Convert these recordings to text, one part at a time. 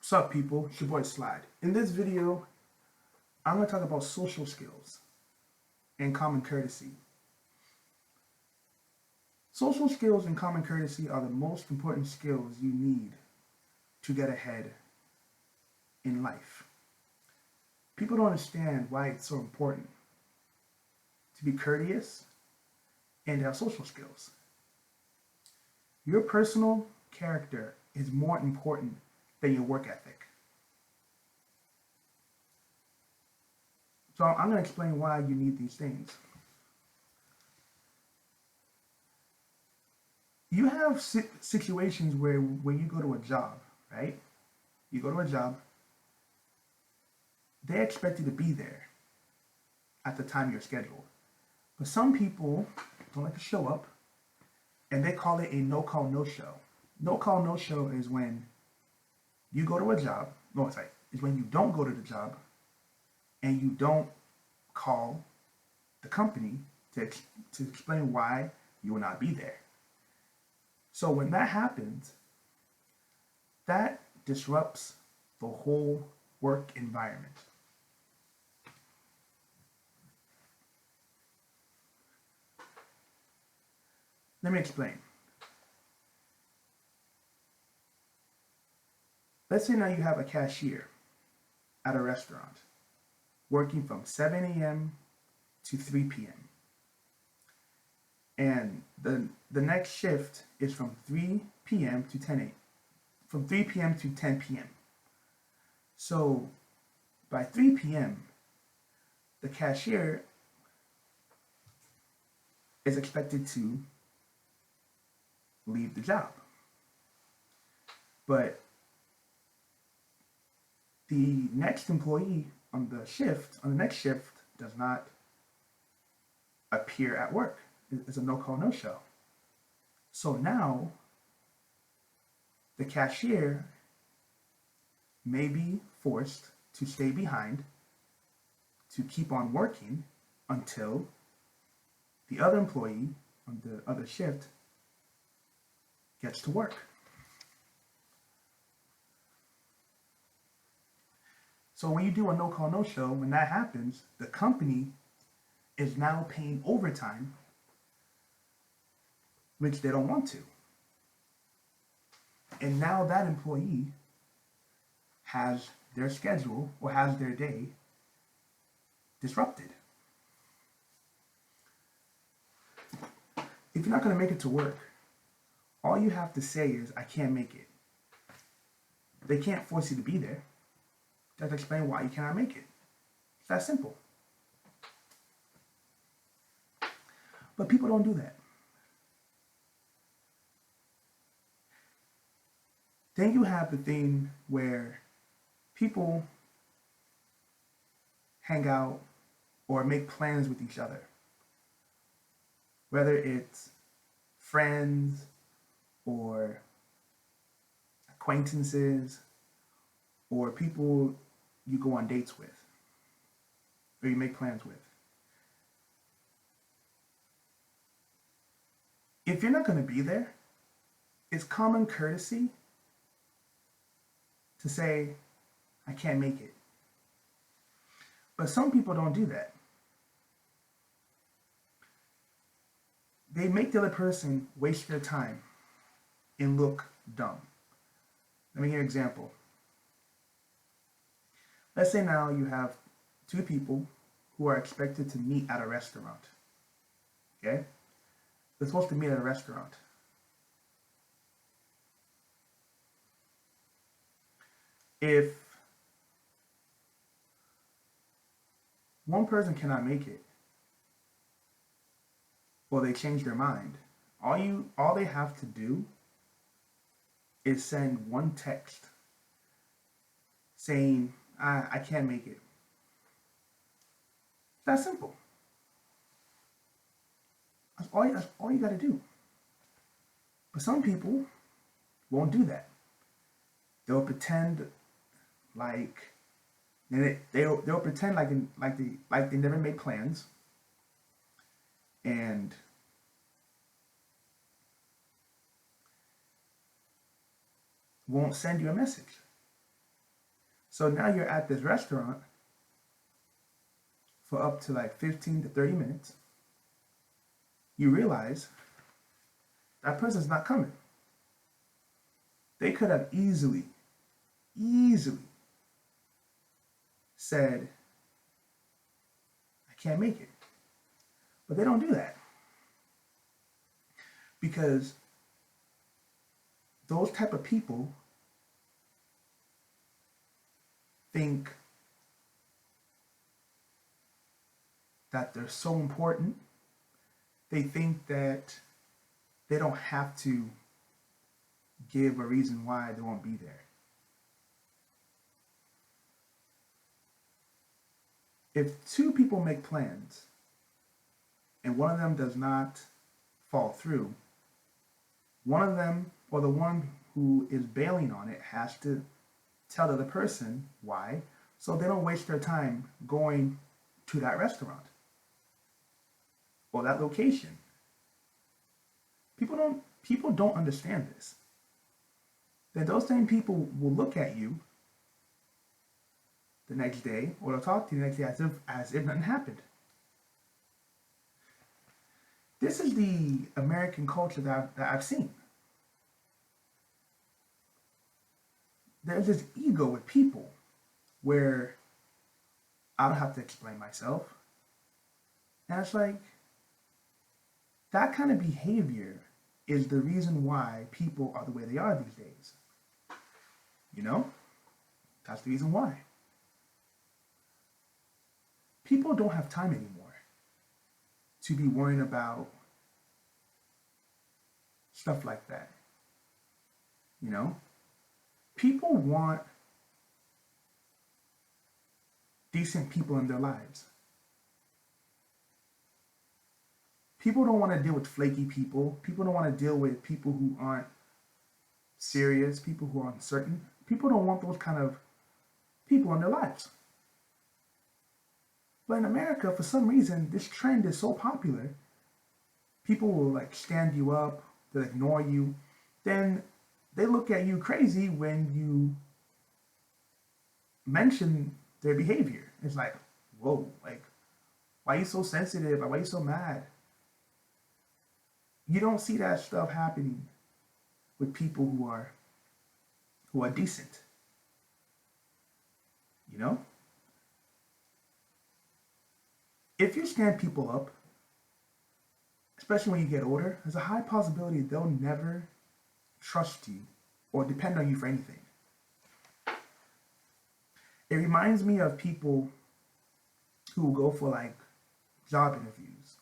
What's up, people? It's your boy Slide. In this video, I'm going to talk about social skills and common courtesy. Social skills and common courtesy are the most important skills you need to get ahead in life. People don't understand why it's so important to be courteous and have social skills. Your personal character is more important than your work ethic. So I'm going to explain why you need these things. You have situations where when you go to a job, right? You go to a job, they expect you to be there at the time you're scheduled. But some people don't like to show up, and they call it a no-call, no-show. No-call, no-show is when you go to a job, no, it's like, is when you don't go to the job and you don't call the company to explain why you will not be there. So when that happens, that disrupts the whole work environment. Let me explain. Let's say now you have a cashier at a restaurant working from 7 a.m. to 3 p.m. And the next shift is from 3 p.m. to 10 a.m. From 3 p.m. to 10 p.m. So by 3 p.m., the cashier is expected to leave the job. But the next employee on the next shift does not appear at work. It's a no-call, no-show. So now the cashier may be forced to stay behind to keep on working until the other employee on the other shift gets to work. So when you do a no-call, no-show, when that happens, the company is now paying overtime, which they don't want to. And now that employee has their schedule or has their day disrupted. If you're not going to make it to work, all you have to say is, I can't make it. They can't force you to be there. Just explain why you cannot make it. It's that simple. But people don't do that. Then you have the thing where people hang out or make plans with each other. Whether it's friends or acquaintances or people you go on dates with or you make plans with. If you're not going to be there, it's common courtesy to say, I can't make it. But some people don't do that. They make the other person waste their time and look dumb. Let me give you an example. Let's say now you have two people who are expected to meet at a restaurant. Okay? They're supposed to meet at a restaurant. If one person cannot make it, or they change their mind, all they have to do is send one text saying, I can't make it. It's that simple. That's all you got to do. But some people won't do that. They'll pretend like they'll pretend like they never made plans, and won't send you a message. So now you're at this restaurant for up to like 15 to 30 minutes. You realize that person's not coming. They could have easily said, I can't make it. But they don't do that. Because those type of people think that they're so important. They think that they don't have to give a reason why they won't be there. If two people make plans and one of them does not fall through, one of them, or the one who is bailing on it, has to tell the other person why, so they don't waste their time going to that restaurant or that location. People don't understand this. That those same people will look at you the next day, or they'll talk to you the next day as if nothing happened. This is the American culture that I've seen. There's this ego with people where I don't have to explain myself. And it's like, that kind of behavior is the reason why people are the way they are these days. You know? That's the reason why. People don't have time anymore to be worrying about stuff like that. You know? People want decent people in their lives. People don't want to deal with flaky people. People don't want to deal with people who aren't serious, people who are uncertain. People don't want those kind of people in their lives. But in America, for some reason, this trend is so popular. People will like stand you up, they'll ignore you. Then they look at you crazy when you mention their behavior. It's like, whoa, like, why are you so sensitive? Why are you so mad? You don't see that stuff happening with people who are decent. You know? If you stand people up, especially when you get older, there's a high possibility they'll never trust you or depend on you for anything. It reminds me of people who go for like job interviews.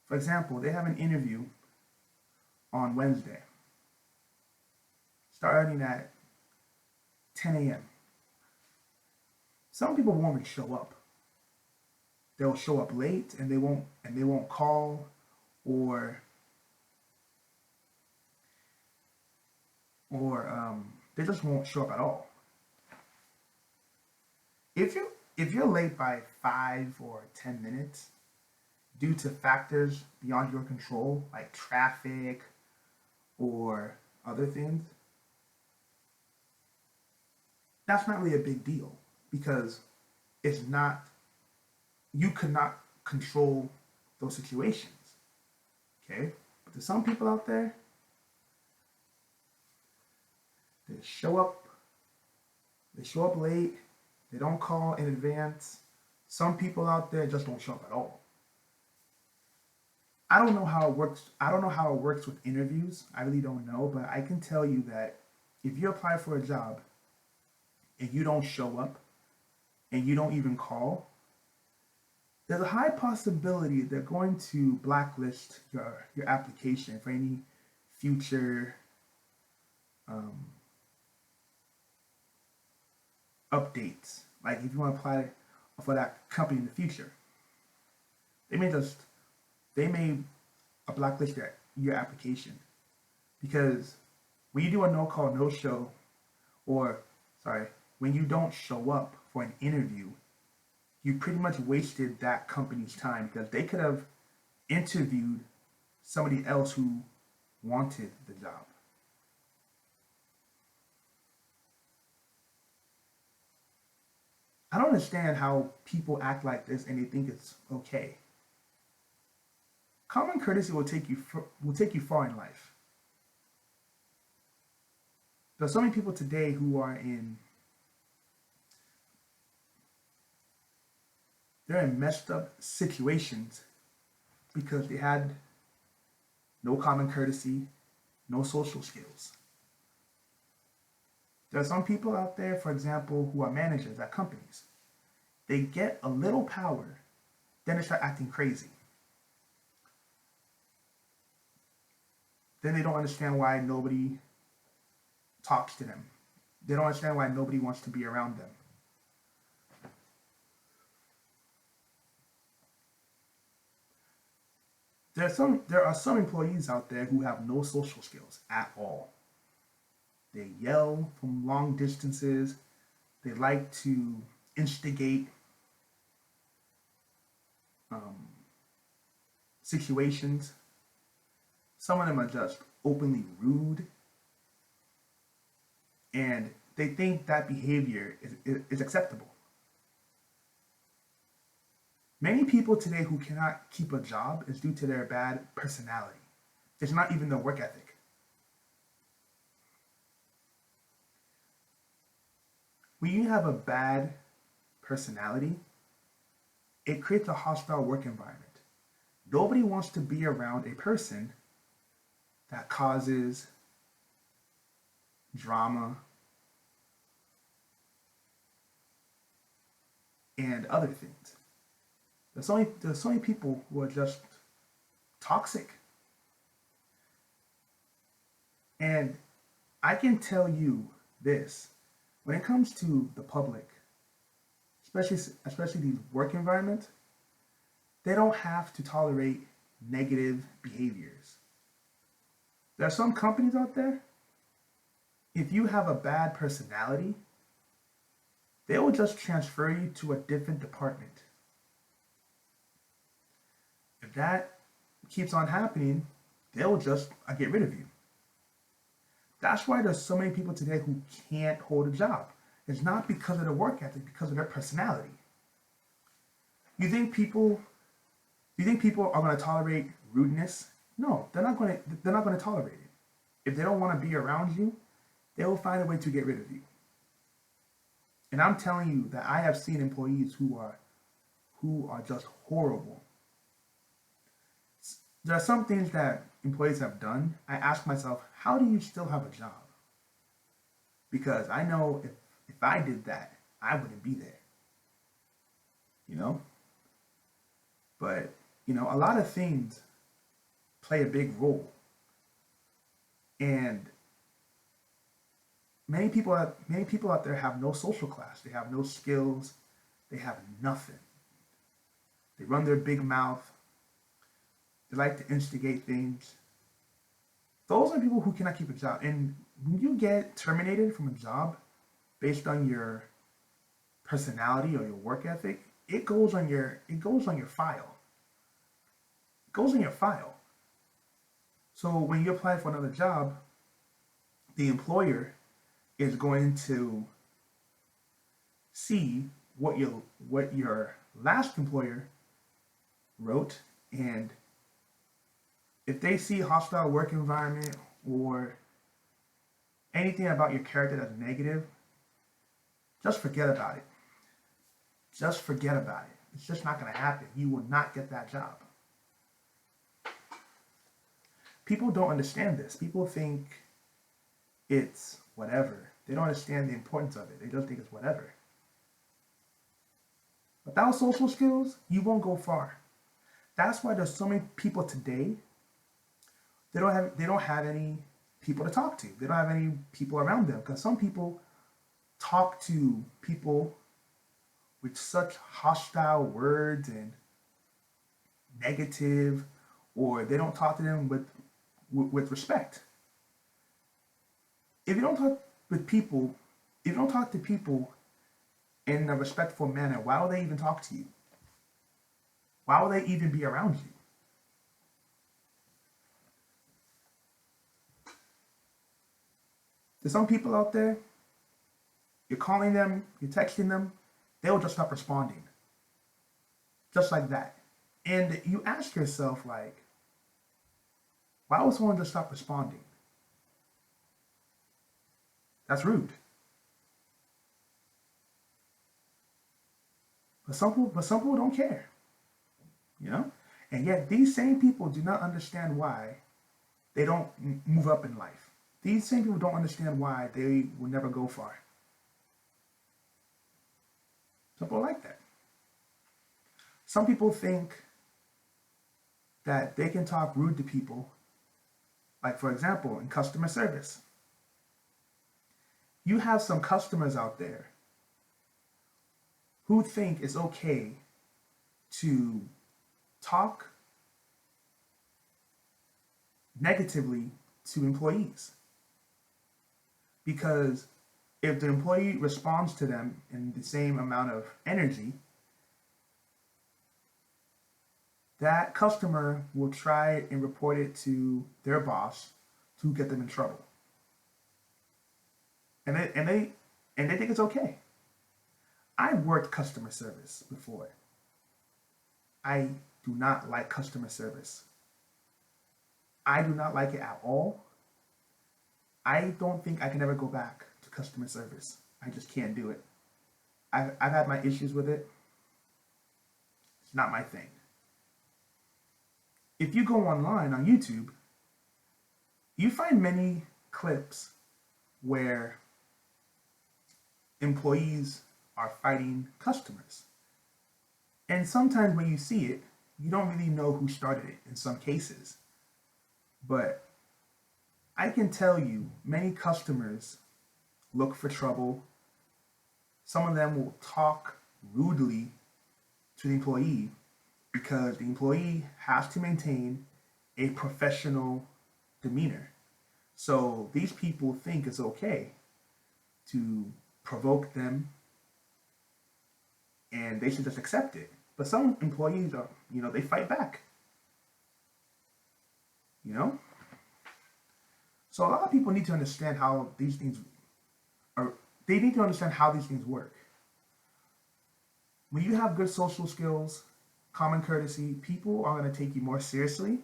For example, they have an interview on Wednesday, starting at 10 a.m. Some people won't even show up. They'll show up late and they won't call, or they just won't show up at all. If you're late by 5 or 10 minutes due to factors beyond your control, like traffic or other things, that's not really a big deal, because it's not, you could not control those situations. Okay? But there's some people out there, they show up late, they don't call in advance. Some people out there just don't show up at all. I don't know how it works. I don't know how it works with interviews. I really don't know, but I can tell you that if you apply for a job and you don't show up and you don't even call, there's a high possibility they're going to blacklist your application for any future updates. Like if you want to apply for that company in the future, they may blacklist your application, because when you do a no call, no show, when you don't show up for an interview, you pretty much wasted that company's time, because they could have interviewed somebody else who wanted the job. I don't understand how people act like this and they think it's okay. Common courtesy will take you far in life. There's so many people today who are in they're in messed up situations because they had no common courtesy, no social skills. There are some people out there, for example, who are managers at companies. They get a little power, then they start acting crazy. Then they don't understand why nobody talks to them. They don't understand why nobody wants to be around them. There are some employees out there who have no social skills at all. They yell from long distances. They like to instigate um, situations. Some of them are just openly rude, and they think that behavior is acceptable. Many people today who cannot keep a job is due to their bad personality. It's not even their work ethic. When you have a bad personality, it creates a hostile work environment. Nobody wants to be around a person that causes drama and other things. There's so many people who are just toxic. And I can tell you this, when it comes to the public, especially these work environments, they don't have to tolerate negative behaviors. There are some companies out there, if you have a bad personality, they will just transfer you to a different department. If that keeps on happening, they'll just get rid of you. That's why there's so many people today who can't hold a job. It's not because of their work ethic, because of their personality. You think people are going to tolerate rudeness? No, they're not going to tolerate it. If they don't want to be around you, they will find a way to get rid of you. And I'm telling you that I have seen employees who are just horrible. There are some things that employees have done. I ask myself, how do you still have a job? Because I know if I did that, I wouldn't be there. You know? But, a lot of things play a big role. And many people out there have no social class. They have no skills. They have nothing. They run their big mouth. They like to instigate things. Those are people who cannot keep a job. And when you get terminated from a job based on your personality or your work ethic, it goes on your file. It goes on your file. So when you apply for another job, the employer is going to see what your last employer wrote, and if they see hostile work environment or anything about your character that's negative, just forget about it. Just forget about it. It's just not going to happen. You will not get that job. People don't understand this. People think it's whatever. They don't understand the importance of it. They just think it's whatever. Without social skills, you won't go far. That's why there's so many people today. They don't have any people to talk to. They don't have any people around them, because some people talk to people with such hostile words and negative, or they don't talk to them with respect. If you don't talk with people, if you don't talk to people in a respectful manner, why will they even talk to you? Why will they even be around you? There's some people out there, you're calling them, you're texting them, they will just stop responding. Just like that. And you ask yourself, like, why would someone just stop responding? That's rude. But some people don't care, you know? And yet these same people do not understand why they don't move up in life. These same people don't understand why they will never go far. Some people like that. Some people think that they can talk rude to people, like for example, in customer service. You have some customers out there who think it's okay to talk negatively to employees. Because if the employee responds to them in the same amount of energy, that customer will try and report it to their boss to get them in trouble. And they think it's okay. I've worked customer service before. I do not like customer service. I do not like it at all. I don't think I can ever go back to customer service. I just can't do it. I've had my issues with it. It's not my thing. If you go online on YouTube, you find many clips where employees are fighting customers. And sometimes when you see it, you don't really know who started it in some cases. But I can tell you, many customers look for trouble. Some of them will talk rudely to the employee because the employee has to maintain a professional demeanor. So these people think it's okay to provoke them and they should just accept it. But some employees are, they fight back. You know? So a lot of people need to understand how these things are, they need to understand how these things work. When you have good social skills, common courtesy, people are going to take you more seriously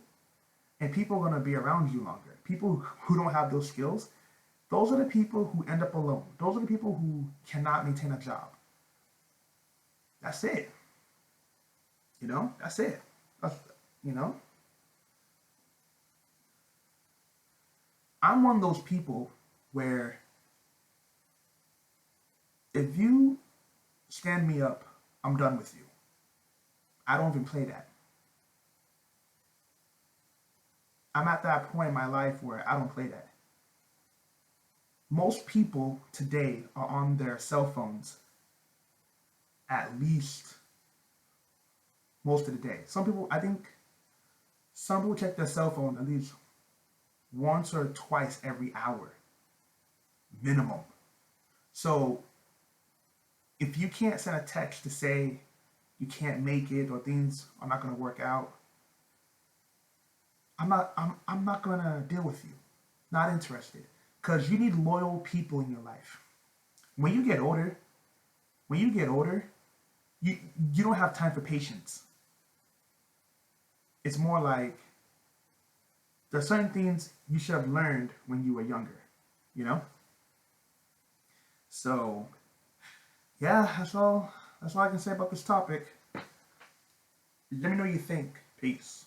and people are going to be around you longer. People who don't have those skills, those are the people who end up alone. Those are the people who cannot maintain a job. That's it. That's it. You know? I'm one of those people where if you stand me up, I'm done with you. I don't even play that. I'm at that point in my life where I don't play that. Most people today are on their cell phones at least most of the day. I think some people check their cell phone at least once or twice every hour, minimum. So if you can't send a text to say you can't make it or things are not going to work out, I'm not going to deal with you. Not interested. Because you need loyal people in your life. When you get older, you don't have time for patience. It's more like there are certain things you should have learned when you were younger, you know? So, yeah, that's all I can say about this topic. Let me know what you think. Peace.